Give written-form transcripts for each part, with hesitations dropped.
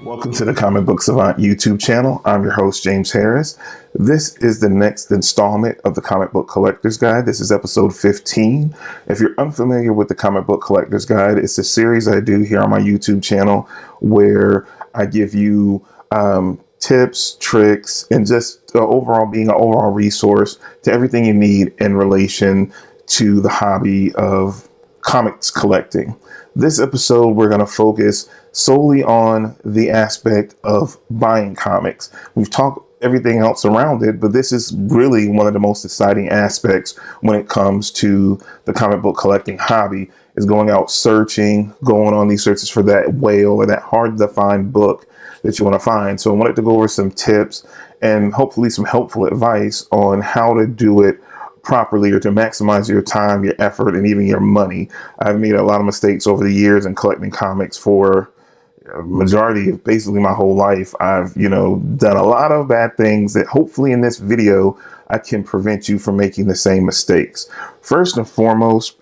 Welcome to the Comic Book Savant YouTube channel. I'm your host, James Harris. This is the next installment of the Comic Book Collector's Guide. This is episode 15. If you're unfamiliar with the Comic Book Collector's Guide, it's a series I do here on my YouTube channel where I give you tips, tricks, and just overall being an overall resource to everything you need in relation to the hobby of comics collecting. This episode, we're going to focus solely on the aspect of buying comics. We've talked everything else around it, but this is really one of the most exciting aspects when it comes to the comic book collecting hobby, is going out searching, going on these searches for that whale or that hard to find book that you want to find. So I wanted to go over some tips and hopefully some helpful advice on how to do it properly, or to maximize your time, your effort, and even your money. I've made a lot of mistakes over the years in collecting comics for a majority of basically my whole life. I've, done a lot of bad things that hopefully in this video, I can prevent you from making the same mistakes. First and foremost,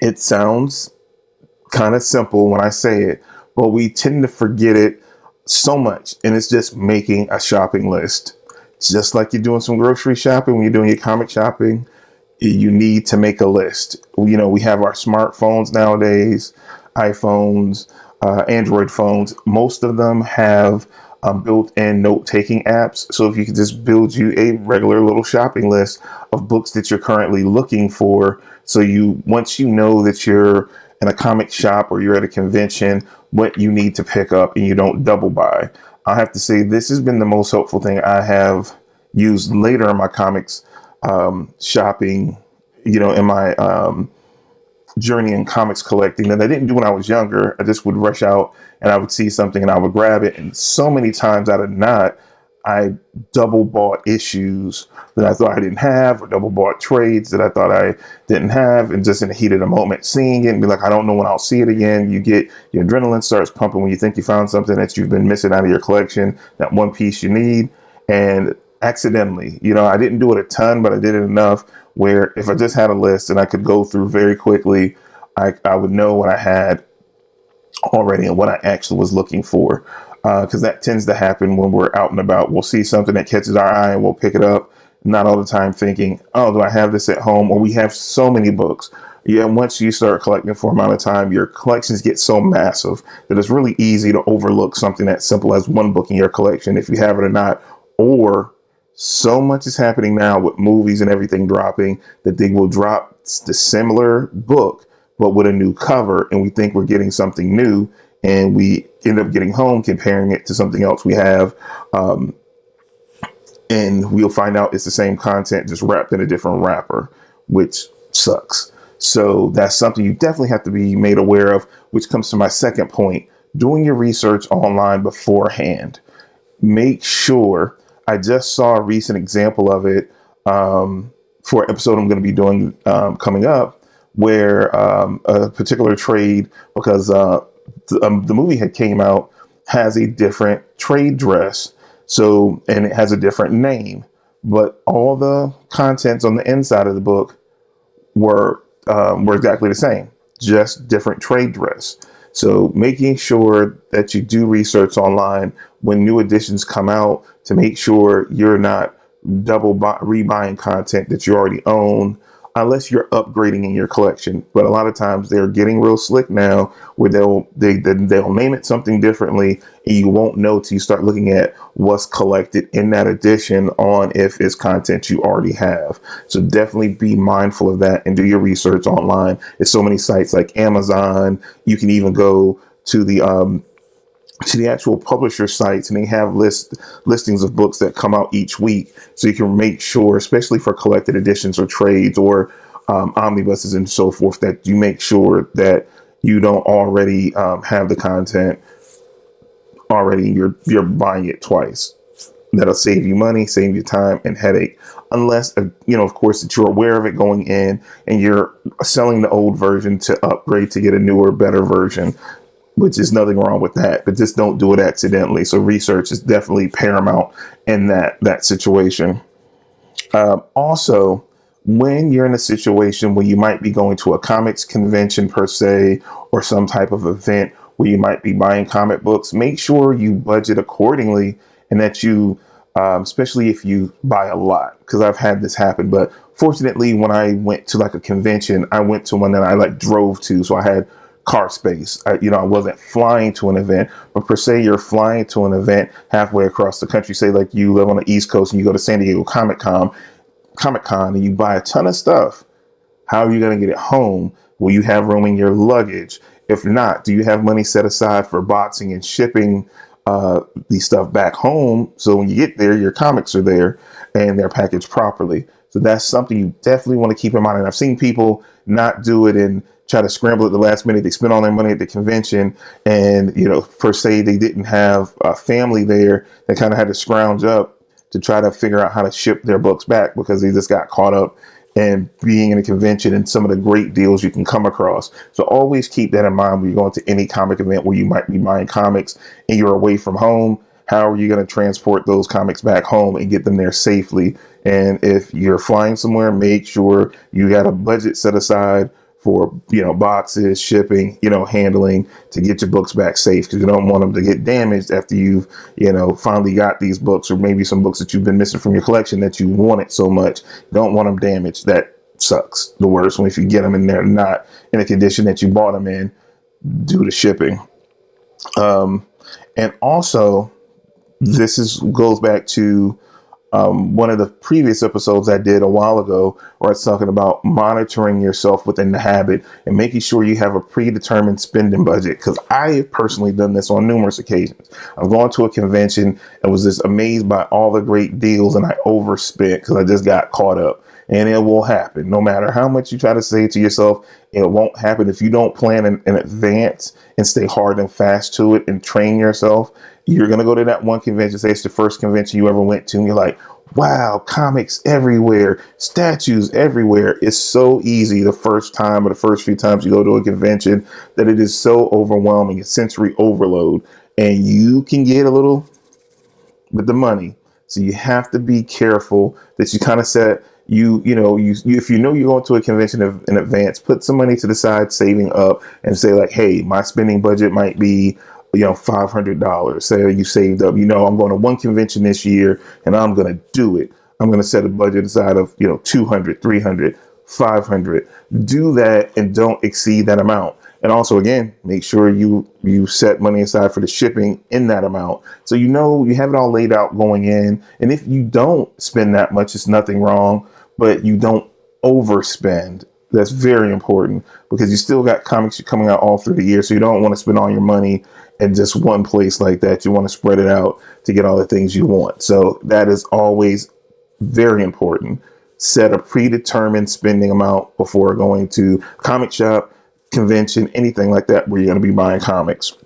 it sounds kind of simple when I say it, but we tend to forget it so much. And it's just making a shopping list. Just like you're doing some grocery shopping, when you're doing your comic shopping, you need to make a list. We have our smartphones nowadays, iPhones, Android phones. Most of them have built-in note-taking apps. So if you could just build you a regular little shopping list of books that you're currently looking for. So once you know that you're in a comic shop or you're at a convention, what you need to pick up and you don't double buy. I have to say this has been the most helpful thing I have used later in my comics shopping, in my journey in comics collecting, that I didn't do when I was younger. I just would rush out and I would see something and I would grab it. And so many times out of not, I double bought issues that I thought I didn't have, or double bought trades that I thought I didn't have. And just in the heat of the moment, seeing it and be like, I don't know when I'll see it again. You get your adrenaline starts pumping when you think you found something that you've been missing out of your collection, that one piece you need. And accidentally, I didn't do it a ton, but I did it enough where if I just had a list and I could go through very quickly, I would know what I had already and what I actually was looking for. Because that tends to happen when we're out and about. We'll see something that catches our eye and we'll pick it up. Not all the time thinking, oh, do I have this at home? Or we have so many books. Yeah, once you start collecting for an amount of time, your collections get so massive that it's really easy to overlook something as simple as one book in your collection, if you have it or not. Or so much is happening now with movies and everything dropping that they will drop the similar book, but with a new cover. And we think we're getting something new. And we end up getting home, comparing it to something else we have. And we'll find out it's the same content, just wrapped in a different wrapper, which sucks. So that's something you definitely have to be made aware of, which comes to my second point, doing your research online beforehand. Make sure, I just saw a recent example of it for an episode I'm going to be doing coming up, where a particular trade, because the movie had came out, has a different trade dress. So, and it has a different name, but all the contents on the inside of the book were exactly the same, just different trade dress. So making sure that you do research online when new editions come out to make sure you're not rebuying content that you already own, unless you're upgrading in your collection. But a lot of times they're getting real slick now, where they'll name it something differently, and you won't know till you start looking at what's collected in that edition on if it's content you already have. So definitely be mindful of that and do your research online. There's so many sites like Amazon. You can even go to the actual publisher sites, and they have listings of books that come out each week. So you can make sure, especially for collected editions or trades or omnibuses and so forth, that you make sure that you don't already have the content already. You're buying it twice. That'll save you money, save you time and headache. Unless, of course, that you're aware of it going in and you're selling the old version to upgrade to get a newer, better version, which is nothing wrong with that, but just don't do it accidentally. So research is definitely paramount in that situation. Also, when you're in a situation where you might be going to a comics convention per se, or some type of event where you might be buying comic books, make sure you budget accordingly, and that you, especially if you buy a lot, because I've had this happen. But fortunately, when I went to like a convention, I went to one that I like drove to, so I had car space. I wasn't flying to an event, but per se, you're flying to an event halfway across the country. Say like you live on the East Coast and you go to San Diego Comic Con, and you buy a ton of stuff. How are you going to get it home? Will you have room in your luggage? If not, do you have money set aside for boxing and shipping the stuff back home? So when you get there, your comics are there and they're packaged properly. So that's something you definitely want to keep in mind. And I've seen people not do it and try to scramble at the last minute. They spend all their money at the convention, and per se, they didn't have a family there. They kind of had to scrounge up to try to figure out how to ship their books back because they just got caught up in being in a convention and some of the great deals you can come across. So always keep that in mind when you're going to any comic event where you might be buying comics and you're away from home. How are you going to transport those comics back home and get them there safely? And if you're flying somewhere, make sure you got a budget set aside for, boxes, shipping, handling to get your books back safe, because you don't want them to get damaged after you've, finally got these books, or maybe some books that you've been missing from your collection that you wanted so much. You don't want them damaged. That sucks. The worst when if you get them and they're not in the condition that you bought them in due to shipping. And also, goes back to one of the previous episodes I did a while ago, where I was talking about monitoring yourself within the habit and making sure you have a predetermined spending budget. Because I have personally done this on numerous occasions. I've gone to a convention and was just amazed by all the great deals, and I overspent because I just got caught up. And it will happen. No matter how much you try to say to yourself, it won't happen. If you don't plan in advance and stay hard and fast to it and train yourself, you're going to go to that one convention. Say it's the first convention you ever went to, and you're like, wow, comics everywhere, statues everywhere. It's so easy the first time or the first few times you go to a convention that it is so overwhelming. It's sensory overload, and you can get a little with the money. So you have to be careful that you kind of set, if you're going to a convention in advance, put some money to the side, saving up, and say like, hey, my spending budget might be, $500. Say you saved up, I'm going to one convention this year and I'm going to do it. I'm going to set a budget aside of, 200, 300, 500. Do that and don't exceed that amount. And also, again, make sure you set money aside for the shipping in that amount. So, you have it all laid out going in. And if you don't spend that much, it's nothing wrong, but you don't overspend. That's very important, because you still got comics coming out all through the year. So you don't want to spend all your money in just one place like that. You want to spread it out to get all the things you want. So that is always very important. Set a predetermined spending amount before going to comic shop, convention, anything like that where you're going to be buying comics.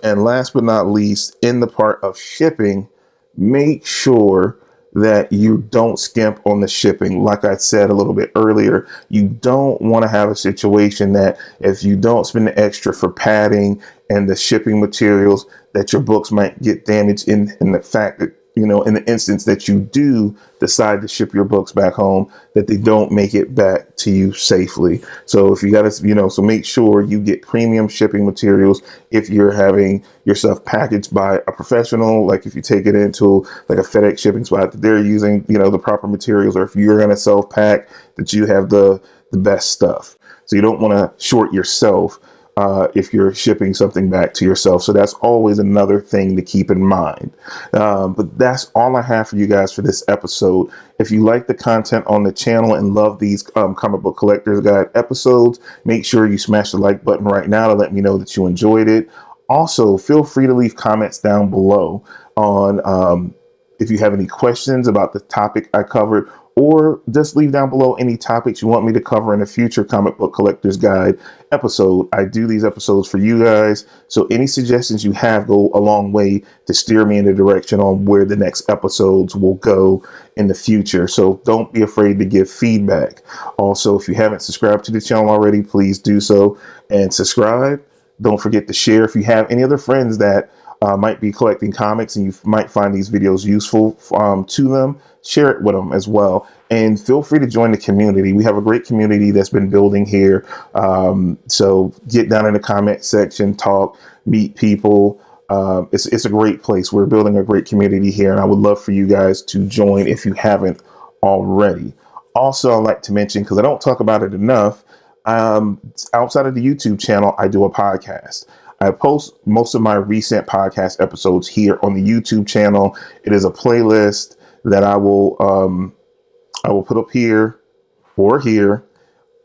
And last but not least, in the part of shipping, make sure that you don't skimp on the shipping. Like I said a little bit earlier, you don't want to have a situation that if you don't spend the extra for padding and the shipping materials, that your books might get damaged in the fact that, in the instance that you do decide to ship your books back home, that they don't make it back to you safely. So if you got to, so make sure you get premium shipping materials if you're having your stuff packaged by a professional, like if you take it into like a FedEx shipping spot, that they're using, the proper materials, or if you're going to self-pack, that you have the best stuff. So you don't want to short yourself if you're shipping something back to yourself. So that's always another thing to keep in mind. But that's all I have for you guys for this episode. If you like the content on the channel and love these comic book collectors guide episodes, make sure you smash the like button right now to let me know that you enjoyed it. Also, feel free to leave comments down below on if you have any questions about the topic I covered, or just leave down below any topics you want me to cover in a future comic book collector's guide episode. I do these episodes for you guys, so any suggestions you have go a long way to steer me in the direction on where the next episodes will go in the future. So don't be afraid to give feedback. Also, if you haven't subscribed to the channel already, please do so and subscribe. Don't forget to share. If you have any other friends that might be collecting comics and you might find these videos useful to them, share it with them as well. And feel free to join the community. We have a great community that's been building here. So get down in the comment section, talk, meet people. It's a great place. We're building a great community here, and I would love for you guys to join if you haven't already. Also, I'd like to mention, because I don't talk about it enough, outside of the YouTube channel, I do a podcast. I post most of my recent podcast episodes here on the YouTube channel. It is a playlist that I will put up here or here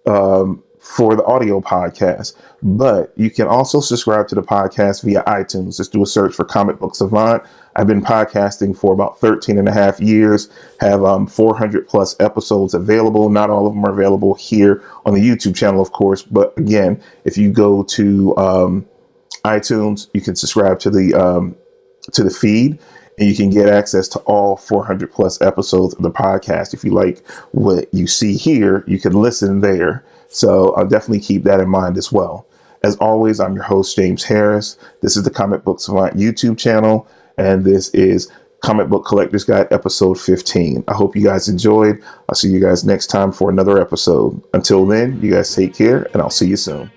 for the audio podcast. But you can also subscribe to the podcast via iTunes. Just do a search for Comic Book Savant. I've been podcasting for about 13 and a half years, have 400 plus episodes available. Not all of them are available here on the YouTube channel, of course. But again, if you go to iTunes, you can subscribe to the feed, and you can get access to all 400 plus episodes of the podcast. If you like what you see here, you can listen there. So I'll definitely keep that in mind as well. As always, I'm your host, James Harris. This is the Comic Book Savant YouTube channel, and this is Comic Book Collector's Guide, episode 15. I hope you guys enjoyed. I'll see you guys next time for another episode. Until then, you guys take care, and I'll see you soon.